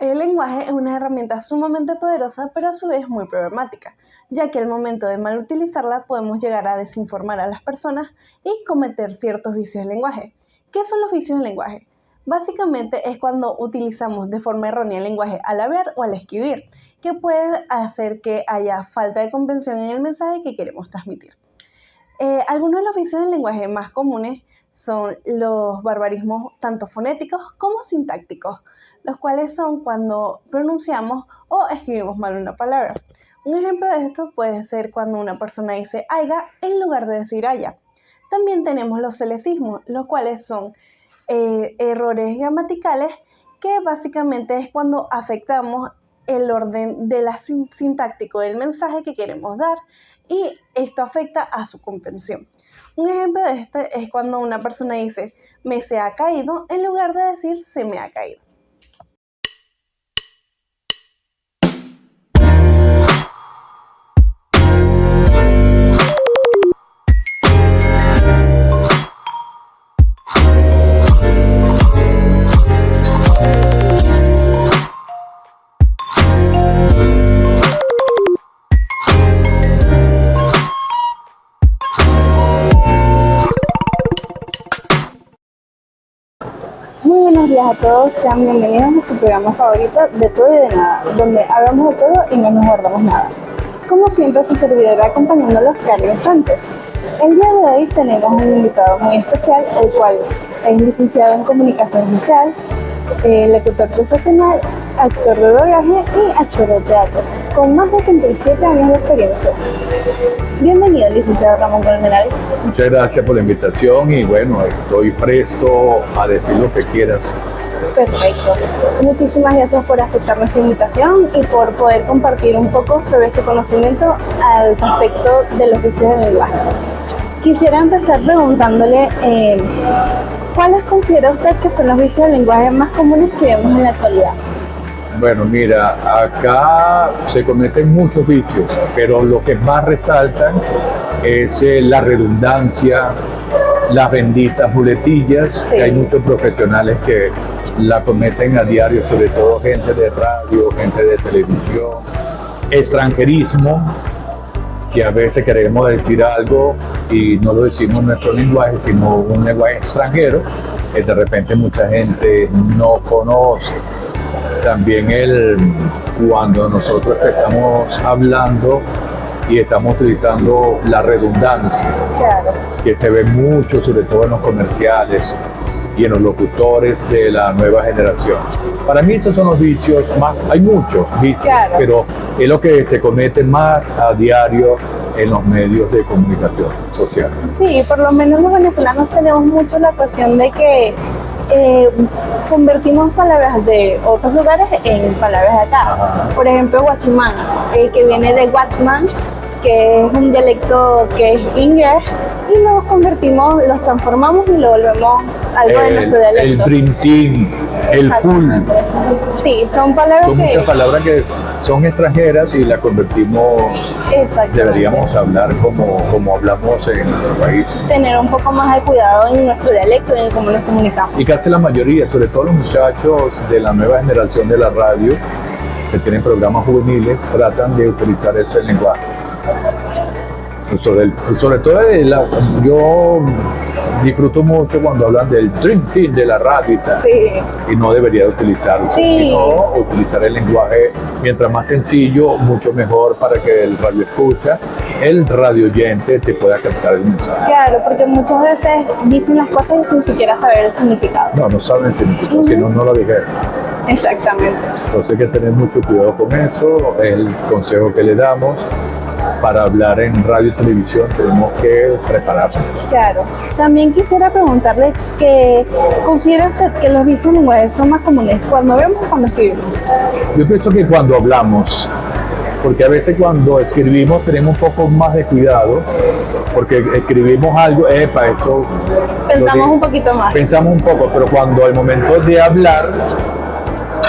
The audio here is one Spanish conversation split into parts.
El lenguaje es una herramienta sumamente poderosa, pero a su vez muy problemática, ya que al momento de mal utilizarla podemos llegar a desinformar a las personas y cometer ciertos vicios del lenguaje. ¿Qué son los vicios del lenguaje? Básicamente es cuando utilizamos de forma errónea el lenguaje al hablar o al escribir, que puede hacer que haya falta de comprensión en el mensaje que queremos transmitir. Algunos de los vicios del lenguaje más comunes son los barbarismos tanto fonéticos como sintácticos, los cuales son cuando pronunciamos o escribimos mal una palabra. Un ejemplo de esto puede ser cuando una persona dice aiga en lugar de decir haya. También tenemos los solecismos, los cuales son errores gramaticales que básicamente es cuando afectamos el orden de la sintáctico del mensaje que queremos dar y esto afecta a su comprensión. Un ejemplo de este es cuando una persona dice me se ha caído en lugar de decir se me ha caído. Muy buenos días a todos, sean bienvenidos a su programa favorito de todo y de nada, donde hablamos de todo y no nos guardamos nada. Como siempre, su servidora acompañándolos, Karen Sánchez. El día de hoy tenemos un invitado muy especial, el cual es licenciado en Comunicación Social, locutor profesional, actor de doblaje y actor de teatro, con más de 37 años de experiencia. Bienvenido, licenciado Ramón Colmenares. Muchas gracias por la invitación y bueno, estoy presto a decir lo que quieras. Perfecto. Muchísimas gracias por aceptar nuestra invitación y por poder compartir un poco sobre su conocimiento al respecto de los vicios del lenguaje. Quisiera empezar preguntándole ¿cuáles considera usted que son los vicios del lenguaje más comunes que vemos en la actualidad? Bueno, mira, acá se cometen muchos vicios, pero lo que más resaltan es la redundancia, las benditas muletillas, sí. Que hay muchos profesionales que la cometen a diario, sobre todo gente de radio, gente de televisión, extranjerismo, que a veces queremos decir algo y no lo decimos en nuestro lenguaje, sino un lenguaje extranjero, que de repente mucha gente no conoce. También cuando nosotros estamos hablando y estamos utilizando la redundancia, claro, que se ve mucho, sobre todo en los comerciales y en los locutores de la nueva generación. Para mí esos son los vicios más, hay muchos vicios, claro, pero es lo que se comete más a diario en los medios de comunicación social. Sí, por lo menos los venezolanos tenemos mucho la cuestión de que convertimos palabras de otros lugares en palabras de acá. Ajá. Por ejemplo, guachimán, que viene de watchman, que es un dialecto que es inglés, y lo convertimos, lo transformamos y lo volvemos algo de nuestro dialecto. El dream team, el cool. Sí, son palabras Son muchas palabras que son extranjeras y las convertimos. Deberíamos hablar como hablamos en nuestro país. Tener un poco más de cuidado en nuestro dialecto y en cómo nos comunicamos. Y casi la mayoría, sobre todo los muchachos de la nueva generación de la radio, que tienen programas juveniles, tratan de utilizar ese lenguaje. Sobre todo yo disfruto mucho cuando hablan del dream team de la radio y no debería utilizarlo, sino utilizar el lenguaje mientras más sencillo, mucho mejor para que el radio escucha, el radio oyente te pueda captar el mensaje. Claro, porque muchas veces dicen las cosas sin siquiera saber el significado. No saben el significado, si no, no lo dijeron. Exactamente. Entonces hay que tener mucho cuidado con eso, es el consejo que le damos. Para hablar en radio y televisión tenemos que prepararnos. Claro. También quisiera preguntarle que ¿considera usted que los vicios del lenguaje son más comunes cuando vemos o cuando escribimos? Yo pienso que cuando hablamos, porque a veces cuando escribimos tenemos un poco más de cuidado, porque escribimos algo, esto... Pensamos un poquito más. Pensamos un poco, pero cuando al momento de hablar,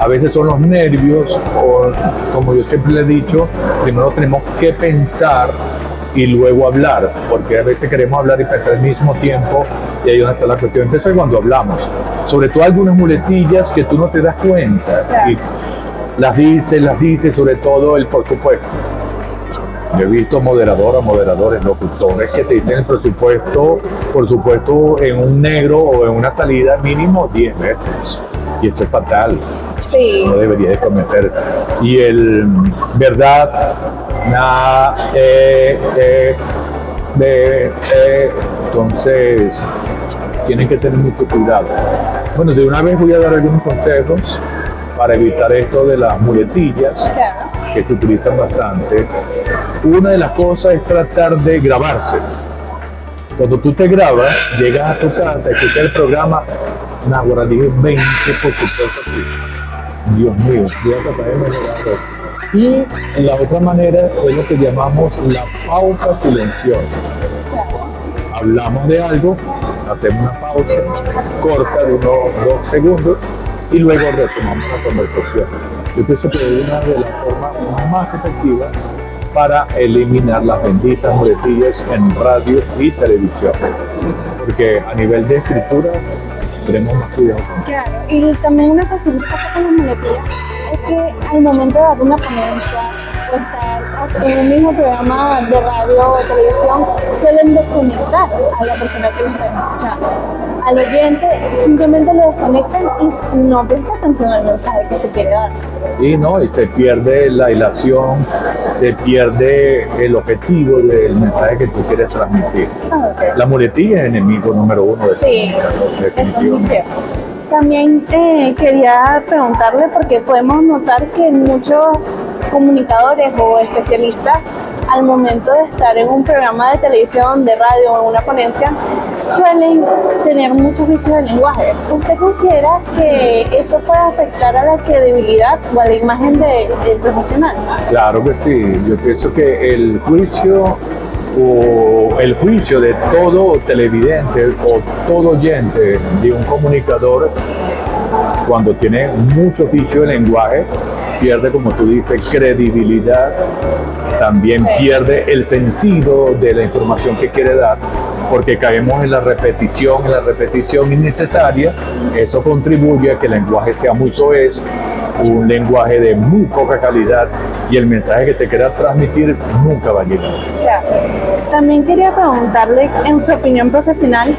a veces son los nervios, o como yo siempre le he dicho, primero tenemos que pensar y luego hablar, porque a veces queremos hablar y pensar al mismo tiempo, y ahí es donde está la cuestión. Entonces cuando hablamos, sobre todo algunas muletillas que tú no te das cuenta. Claro. Y las dice, sobre todo el por supuesto. Yo he visto moderadores, locutores que te dicen el presupuesto, por supuesto, en un negro o en una salida mínimo 10 veces. Y esto es fatal. Sí. No debería de cometerse. Y el verdad, nada, entonces tienen que tener mucho cuidado. Bueno, de una vez voy a dar algunos consejos para evitar esto de las muletillas, Claro. que se utilizan bastante. Una de las cosas es tratar de grabarse. Cuando tú te grabas, llegas a tu casa, escuchas el programa, ahora dije 20, por supuesto, sí. Dios mío, voy a tratar de mejorarlo. Y la otra manera es lo que llamamos la pausa silenciosa. Hablamos de algo, hacemos una pausa corta de unos 2 segundos y luego retomamos la conversación. Yo pienso que es una de las formas más efectivas para eliminar las benditas muletillas en radio y televisión. Porque a nivel de escritura tenemos más cuidado. Claro, y también una cosa que pasa con las muletillas es que al momento de dar una ponencia o estar en un mismo programa de radio o televisión, suelen desconectar a la persona que lo está escuchando. Al oyente simplemente lo desconectan y no presta atención al mensaje que se quiere dar. Y no, y se pierde la hilación, se pierde el objetivo del mensaje que tú quieres transmitir. La muletilla es enemigo número 1 de Sí, comunicación, eso es muy cierto. También quería preguntarle, porque podemos notar que muchos comunicadores o especialistas, al momento de estar en un programa de televisión, de radio o en una ponencia, suelen tener muchos vicios de lenguaje. ¿Usted considera que eso puede afectar a la credibilidad o a la imagen del profesional? Claro que sí, yo pienso que el juicio de todo televidente o todo oyente de un comunicador, cuando tiene mucho vicio de lenguaje, pierde, como tú dices, credibilidad, también pierde el sentido de la información que quiere dar, porque caemos en la repetición innecesaria. Eso contribuye a que el lenguaje sea muy soez, un lenguaje de muy poca calidad, y el mensaje que te quiera transmitir nunca va a llegar. Claro. También quería preguntarle, en su opinión profesional,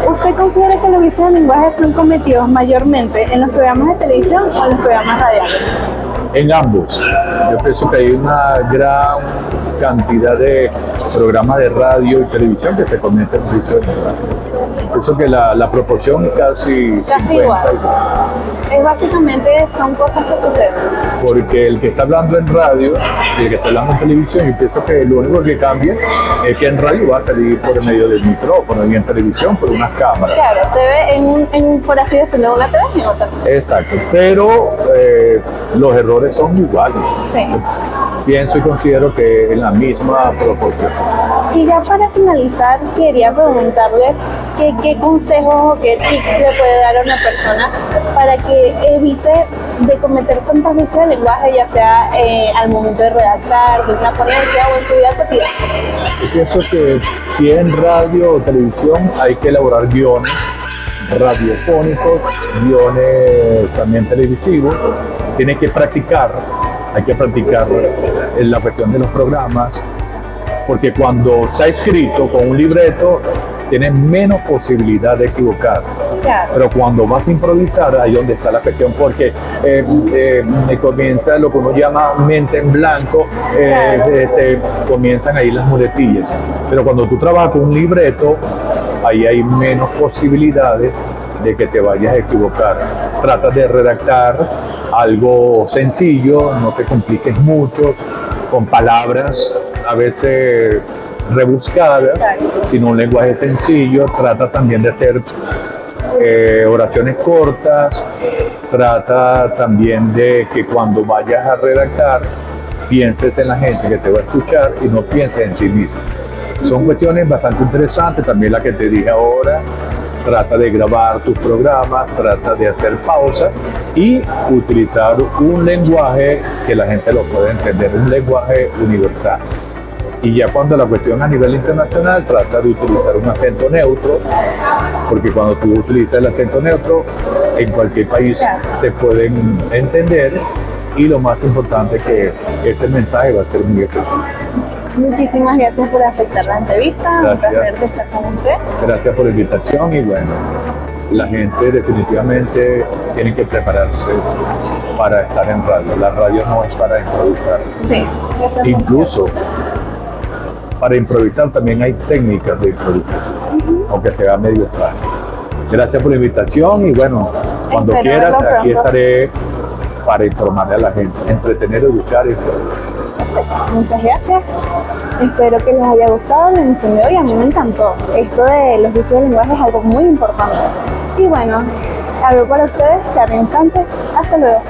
¿usted considera que los vicios de lenguaje son cometidos mayormente en los programas de televisión o en los programas radiales? En ambos. Yo pienso que hay una gran cantidad de programas de radio y televisión que se cometen vicios de lenguaje. Pienso que la proporción es casi 50 igual. Es básicamente son cosas que suceden. Porque el que está hablando en radio y el que está hablando en televisión, yo pienso que lo único que cambia es que en radio va a salir por medio del micrófono y en televisión por unas cámaras. Claro, te ve por así decirlo, una TV y otra. Exacto, pero los errores son iguales. Sí. Pienso y considero que en la misma proporción. Y ya para finalizar, quería preguntarle qué consejos o qué tips le puede dar a una persona para que evite de cometer tantas vicios de lenguaje, ya sea al momento de redactar, de una ponencia o en su vida cotidiana. Yo pienso que si es en radio o televisión hay que elaborar guiones radiofónicos, guiones también televisivos. Tiene que practicar, hay que practicar en la cuestión de los programas, porque cuando está escrito con un libreto tienes menos posibilidad de equivocar. Claro. Pero cuando vas a improvisar, ahí donde está la cuestión, porque comienza lo que uno llama mente en blanco, comienzan ahí las muletillas. Pero cuando tú trabajas con un libreto, ahí hay menos posibilidades de que te vayas a equivocar. Trata de redactar algo sencillo, no te compliques mucho, con palabras a veces rebuscadas, sino un lenguaje sencillo. Trata también de hacer oraciones cortas. Trata también de que cuando vayas a redactar pienses en la gente que te va a escuchar y no pienses en ti mismo. Son cuestiones bastante interesantes, también la que te dije ahora. Trata de grabar tus programas, trata de hacer pausas y utilizar un lenguaje que la gente lo pueda entender, un lenguaje universal. Y ya cuando la cuestión a nivel internacional, trata de utilizar un acento neutro porque cuando tú utilizas el acento neutro, en cualquier país te pueden entender, y lo más importante que ese mensaje va a ser muy efectivo. Muchísimas gracias por aceptar la entrevista, Gracias. un placer estar con usted. Gracias por la invitación y bueno, la gente definitivamente tiene que prepararse para estar en radio. La radio no es para improvisar. Sí, eso es Incluso para improvisar también hay técnicas de improvisación, aunque sea medio extraño. Gracias por la invitación y bueno, cuando Espero quieras, verlo aquí pronto. estaré para informarle a la gente, entretener, educar y todo. Muchas gracias. Espero que les haya gustado la emisión de hoy. A mí me encantó. Esto de los vicios del lenguaje es algo muy importante. Y bueno, algo para ustedes, Karen Sánchez. Hasta luego.